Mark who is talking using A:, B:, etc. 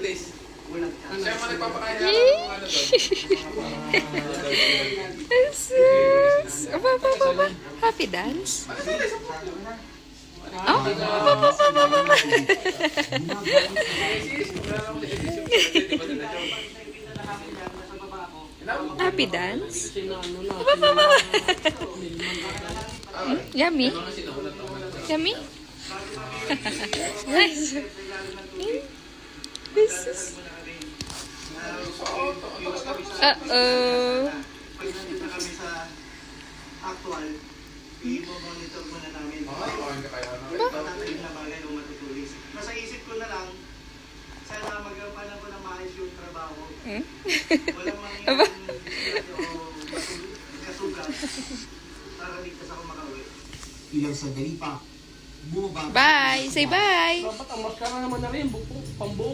A: Buntis. Siya mo nagpapakain
B: Yee!
A: ng ano doon.
B: Jesus! Aba. Happy dance? Oh? Aba. Happy dance? Aba. Yummy? Yummy? Nice. This is... Uh-oh.
C: Pag nandito kami sa actual, i-monitor muna namin. Tatagin na bagay o matutulis. Nasa isip ko na lang, sana magampanan ko na maayos yung trabaho. Walang mangyayang kasugat para ligtas ako makauwi.
D: Ilang sandali pa, bumaba.
B: Bye! Say bye!
E: Dapat ang maskara naman na rin, pambuo.